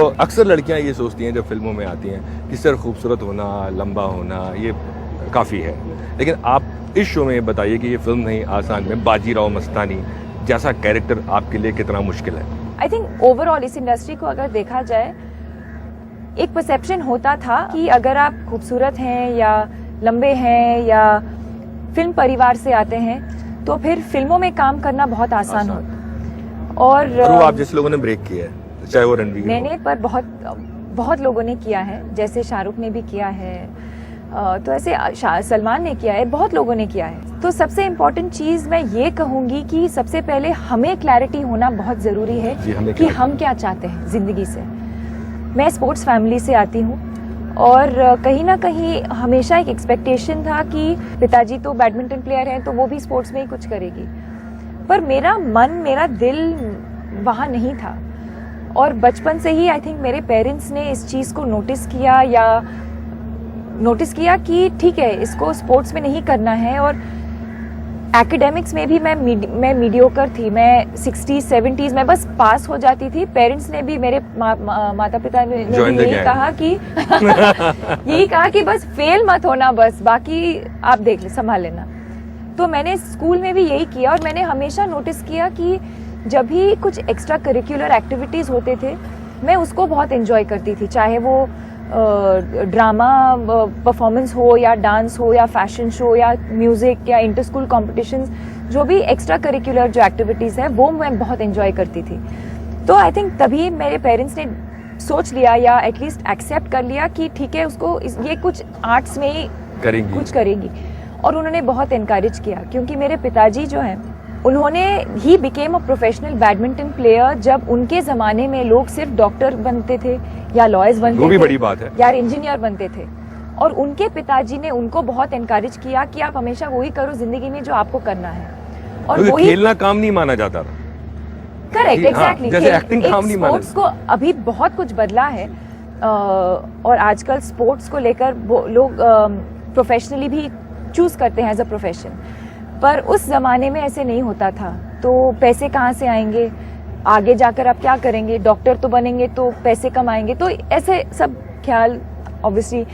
तो अक्सर लड़कियां ये सोचती हैं जब फिल्मों में आती हैं कि सिर्फ खूबसूरत होना, लंबा होना ये काफ़ी है, लेकिन आप इस शो में बताइए कि ये फिल्म नहीं आसान में बाजीराव मस्तानी जैसा कैरेक्टर आपके लिए कितना मुश्किल है। आई थिंक ओवरऑल इस इंडस्ट्री को अगर देखा जाए, एक परसेप्शन होता था कि अगर आप खूबसूरत हैं या लंबे हैं या फिल्म परिवार से आते हैं तो फिर फिल्मों में काम करना बहुत आसान हो। और वो आप जैसे लोगों ने ब्रेक किया है, चाहे वो रणवीर मैंने पर बहुत लोगों ने किया है, जैसे शाहरुख ने भी किया है, तो ऐसे सलमान ने किया है, बहुत लोगों ने किया है। तो सबसे इम्पोर्टेंट चीज मैं ये कहूंगी कि सबसे पहले हमें क्लैरिटी होना बहुत जरूरी है कि हम क्या चाहते हैं जिंदगी से। मैं स्पोर्ट्स फैमिली से आती हूँ और कहीं ना कहीं हमेशा एक एक्सपेक्टेशन था कि पिताजी तो बैडमिंटन प्लेयर हैं तो वो भी स्पोर्ट्स में ही कुछ करेगी, पर मेरा मन, मेरा दिल वहाँ नहीं था। और बचपन से ही आई थिंक मेरे पेरेंट्स ने इस चीज़ को नोटिस किया कि ठीक है, इसको स्पोर्ट्स में नहीं करना है। और एकेडमिक्स में भी मैं मीडियोकर थी, मैं 60s 70s में बस पास हो जाती थी। पेरेंट्स ने भी, मेरे माता पिता ने भी यही कहा कि बस फेल मत होना, बस बाकी आप देख ले, संभाल लेना। तो मैंने स्कूल में भी यही किया और मैंने हमेशा नोटिस किया कि जब भी कुछ एक्स्ट्रा करिकुलर एक्टिविटीज़ होते थे मैं उसको बहुत एंजॉय करती थी, चाहे वो ड्रामा परफॉर्मेंस हो या डांस हो या फैशन शो या म्यूज़िक या इंटर स्कूल कॉम्पिटिशन्स, जो भी एक्स्ट्रा करिकुलर जो एक्टिविटीज़ है वो मैं बहुत एंजॉय करती थी। तो आई थिंक तभी मेरे पेरेंट्स ने सोच लिया या एटलीस्ट एक्सेप्ट कर लिया कि ठीक है, उसको ये कुछ आर्ट्स में ही कुछ करेगी। और उन्होंने बहुत इनकरेज किया, क्योंकि मेरे पिताजी जो हैं उन्होंने he became a professional badminton player जब उनके ज़माने में लोग सिर्फ डॉक्टर बनते थे या लॉयर्स बनते थे, वो भी बड़ी बात है, या इंजीनियर बनते थे। और उनके पिताजी ने उनको बहुत इनकरेज किया कि आप हमेशा वही करो जिंदगी में जो आपको करना है। और वही खेलना काम नहीं माना जाता था। Correct, exactly. जैसे एक्टिंग काम नहीं माना। स्पोर्ट्स को अभी बहुत कुछ बदला है और आजकल स्पोर्ट्स को लेकर लोग प्रोफेशनली भी चूज करते हैं एज अ प्रोफेशन, पर उस जमाने में ऐसे नहीं होता था। तो पैसे कहाँ से आएंगे, आगे जाकर आप क्या करेंगे, डॉक्टर तो बनेंगे तो पैसे कमाएंगे, तो ऐसे सब ख्याल ऑब्वियसली।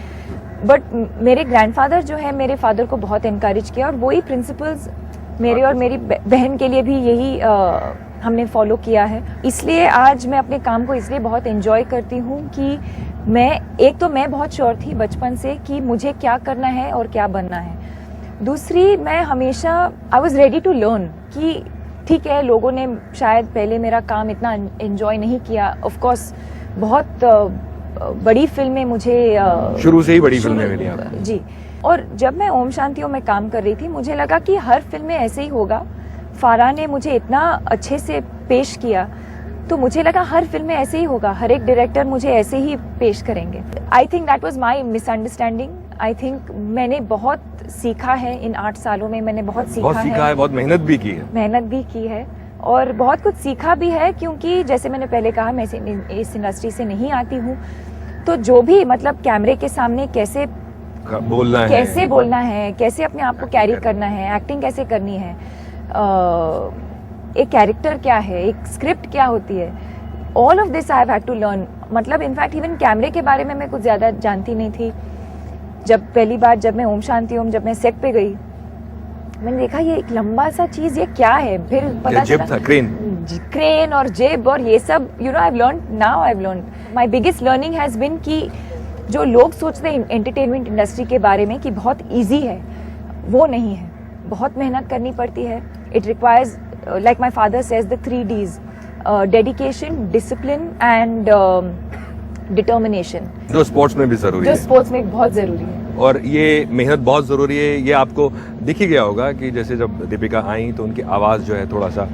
बट मेरे ग्रैंडफादर जो है, मेरे फादर को बहुत एनकरेज किया और वही प्रिंसिपल्स मेरे और मेरी बहन के लिए भी यही हमने फॉलो किया है। इसलिए आज मैं अपने काम को इसलिए बहुत एंजॉय करती हूँ कि मैं बहुत श्योर थी बचपन से कि मुझे क्या करना है और क्या बनना है। दूसरी, मैं हमेशा I was ready to learn कि ठीक है, लोगों ने शायद पहले मेरा काम इतना एंजॉय नहीं किया। ऑफ कोर्स बहुत बड़ी फिल्में मुझे शुरू से ही बड़ी फिल्में मिली आपको। जी। और जब मैं ओम शांति ओम में काम कर रही थी, मुझे लगा कि हर फिल्म में ऐसे ही होगा। फारा ने मुझे इतना अच्छे से पेश किया तो मुझे लगा हर फिल्म में ऐसे ही होगा, हर एक डायरेक्टर मुझे ऐसे ही पेश करेंगे। I think that was my misunderstanding. I think मैंने बहुत सीखा है इन 8 सालों में, मैंने बहुत सीखा है, बहुत मेहनत भी की है और बहुत कुछ सीखा भी है, क्योंकि जैसे मैंने पहले कहा, मैं इस इंडस्ट्री से नहीं आती हूँ। तो जो भी मतलब कैमरे के सामने कैसे बोलना है, कैसे अपने आप को कैरी करना है, एक्टिंग कैसे करनी है, एक कैरेक्टर क्या है, एक स्क्रिप्ट क्या होती है, all of this I have had to learn. मतलब इनफैक्ट इवन कैमरे के बारे में मैं कुछ ज़्यादा जानती नहीं थी। पहली बार जब मैं ओम शांति ओम, जब मैं सेट पे गई, मैंने देखा ये एक लंबा सा चीज, ये क्या है, फिर पता चला क्रेन और जेब और ये सब, you know, I have learned. My biggest learning has been कि जो लोग सोचते हैं एंटरटेनमेंट इंडस्ट्री के बारे में कि बहुत इजी है, वो नहीं है। बहुत मेहनत करनी पड़ती है। It requires, like my father says, the 3 Ds, dedication, discipline and determination, जो स्पोर्ट्स में भी जरूरी है, जो स्पोर्ट्स में बहुत जरूरी है। और ये मेहनत बहुत जरूरी है। ये आपको दिख ही गया होगा कि जैसे जब दीपिका आई तो उनकी आवाज़ जो है थोड़ा सा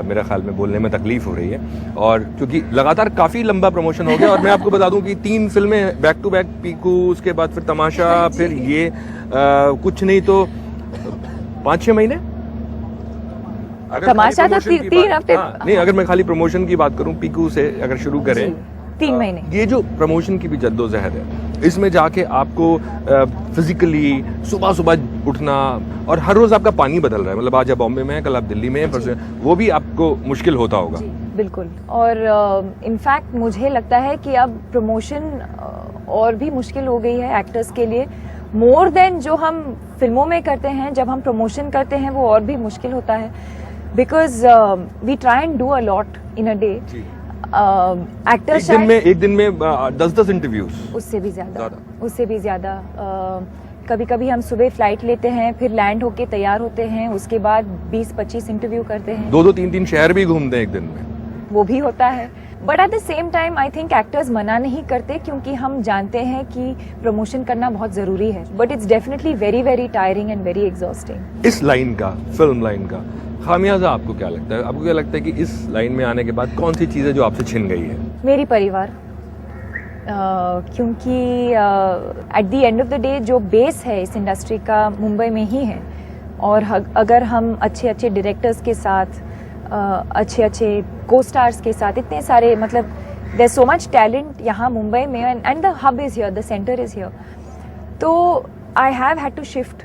मेरा ख्याल में बोलने में तकलीफ हो रही है, और क्योंकि लगातार काफ़ी लंबा प्रमोशन हो गया। और मैं आपको बता दूं कि 3 फिल्में बैक टू बैक, पीकू, उसके बाद फिर तमाशा, फिर ये कुछ नहीं तो 5-6 महीने, तमाशा तो 3 हफ्ते। नहीं, अगर मैं खाली प्रमोशन की बात करूं, पीकू से अगर शुरू करें, 3 महीने। ये जो प्रमोशन की भी जद्दोजहद है, इसमें जाके आपको फिजिकली सुबह उठना, और हर रोज आपका पानी बदल रहा है। मतलब आज आप बॉम्बे में हैं, कल आप दिल्ली में हैं, वो भी आपको मुश्किल होता होगा। बिल्कुल। और इनफैक्ट मुझे लगता है कि अब प्रमोशन और भी मुश्किल हो गई है एक्टर्स के लिए, मोर देन जो हम फिल्मों में करते हैं। जब हम प्रमोशन करते हैं वो और भी मुश्किल होता है, because we try and do a lot in a day. Actor एक दिन में 10-10 इंटरव्यूज, उससे भी ज्यादा। कभी कभी हम सुबह फ्लाइट लेते हैं, फिर लैंड होके तैयार होते हैं, उसके बाद 20-25 इंटरव्यू करते हैं। 2-2, 3-3 शहर भी घूमते हैं एक दिन में, वो भी होता है। But at the same time I think actors मना नहीं करते, क्योंकि हम जानते हैं कि प्रमोशन करना बहुत जरूरी है। But it's definitely very very tiring and very exhausting. इस लाइन का, फिल्म लाइन का खामियाजा आपको क्या लगता है? आपको क्या लगता है कि इस लाइन में आने के बाद कौन सी चीजें जो आपसे छिन गई है? मेरी परिवार, क्योंकि at the end of the day जो बेस है इस इंडस्ट्री का मुंबई में ही है। और अगर हम अच्छे अच्छे डायरेक्टर्स के साथ, अच्छे अच्छे को स्टार्स के साथ, इतने सारे, मतलब देयर सो मच टैलेंट यहाँ मुंबई में, and the hub is here, the centre is here. तो I have had to shift.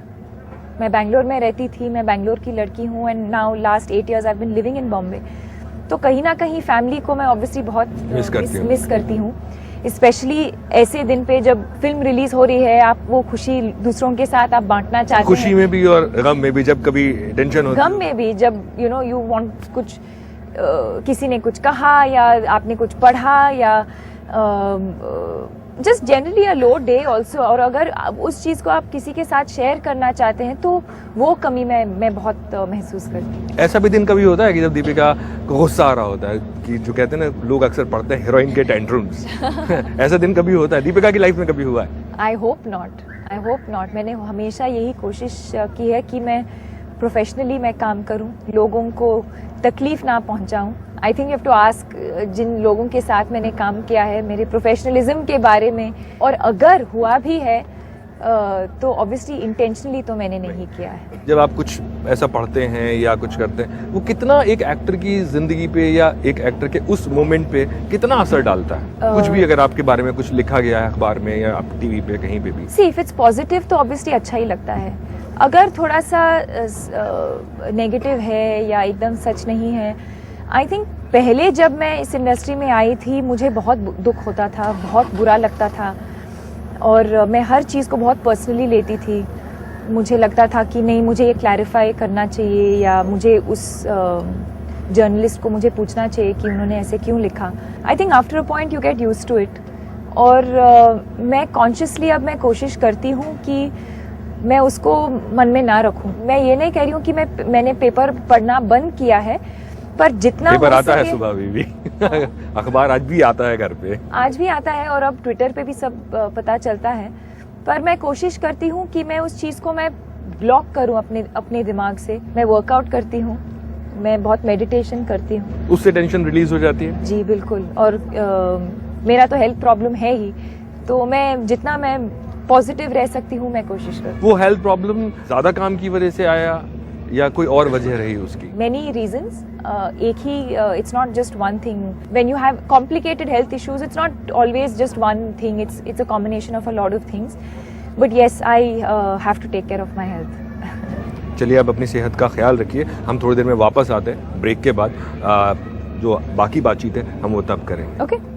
मैं बैंगलोर में रहती थी, मैं बैंगलोर की लड़की हूँ, and now last 8 years I been living in Bombay. तो कहीं ना कहीं फैमिली को मैं ऑब्वियसली बहुत मिस करती हूँ, स्पेशली ऐसे दिन पे जब फिल्म रिलीज हो रही है। आप वो खुशी दूसरों के साथ आप बांटना चाहते हैं, खुशी में भी और गम में भी, जब कभी टेंशन होती है, गम में भी, जब यू वांट कुछ, किसी ने कुछ कहा या आपने कुछ पढ़ा, या जस्ट जनरली अ लो डे ऑल्सो। और अगर उस चीज को आप किसी के साथ शेयर करना चाहते हैं तो वो कमी मैं बहुत महसूस करती हूँ। ऐसा भी दिन कभी होता है कि जब दीपिका को गुस्सा आ रहा होता है, कि जो कहते हैं ना, लोग अक्सर पढ़ते हैं हीरोइन के टेंट्रम्स ऐसा दिन कभी होता है? दीपिका की लाइफ में कभी हुआ है? I hope not. मैंने हमेशा यही कोशिश की है कि मैं प्रोफेशनली मैं काम करूं, लोगों को तकलीफ ना पहुंचाऊं। I think you have to ask जिन लोगों के साथ मैंने काम किया है मेरे प्रोफेशनलिज्म के बारे में। और अगर हुआ भी है तो ऑब्वियसली इंटेंशनली तो मैंने नहीं किया है। जब आप कुछ ऐसा पढ़ते हैं या कुछ करते हैं, वो कितना एक एक्टर की जिंदगी पे या एक एक्टर के उस मोमेंट पे कितना असर डालता है? कुछ भी अगर आपके बारे में कुछ लिखा गया है अखबार में या आप टीवी पे कहीं पे भी, सी इफ इट्स पॉजिटिव तो ऑब्वियसली अच्छा ही लगता है। अगर थोड़ा सा नेगेटिव है या एकदम सच नहीं है, आई थिंक पहले जब मैं इस इंडस्ट्री में आई थी मुझे बहुत दुख होता था, बहुत बुरा लगता था, और मैं हर चीज़ को बहुत पर्सनली लेती थी। मुझे लगता था कि नहीं, मुझे ये क्लैरिफाई करना चाहिए, या मुझे उस जर्नलिस्ट को मुझे पूछना चाहिए कि उन्होंने ऐसे क्यों लिखा। I think after a point you get used to it. और मैं कॉन्शियसली अब मैं कोशिश करती हूँ कि मैं उसको मन में ना रखूं। मैं ये नहीं कह रही हूँ कि मैंने पेपर पढ़ना बंद किया है, पर जितना पेपर आता है सुबह भी अखबार आज भी आता है घर पे, आज भी आता है, और अब ट्विटर पे भी सब पता चलता है। पर मैं कोशिश करती हूँ कि मैं उस चीज को मैं ब्लॉक करूँ अपने दिमाग से। मैं वर्कआउट करती हूँ, मैं बहुत मेडिटेशन करती हूँ, उससे टेंशन रिलीज हो जाती है। जी बिल्कुल। और मेरा तो हेल्थ प्रॉब्लम है ही, तो मैं जितना मैं पॉजिटिव रह सकती हूँ मैं कोशिश करती हूँ। वो हेल्थ प्रॉब्लम ज्यादा काम की वजह से आया या कोई और वजह रही उसकी? Many reasons. एक ही, it's not just one thing. When you have complicated health issues, it's not always just one thing, it's a combination of a lot of things. But yes, I have to take care of my health. चलिए, आप अपनी सेहत का ख्याल रखिए। हम थोड़ी देर में वापस आते हैं ब्रेक के बाद। जो बाकी बातचीत है हम वो तब करेंगे। ओके।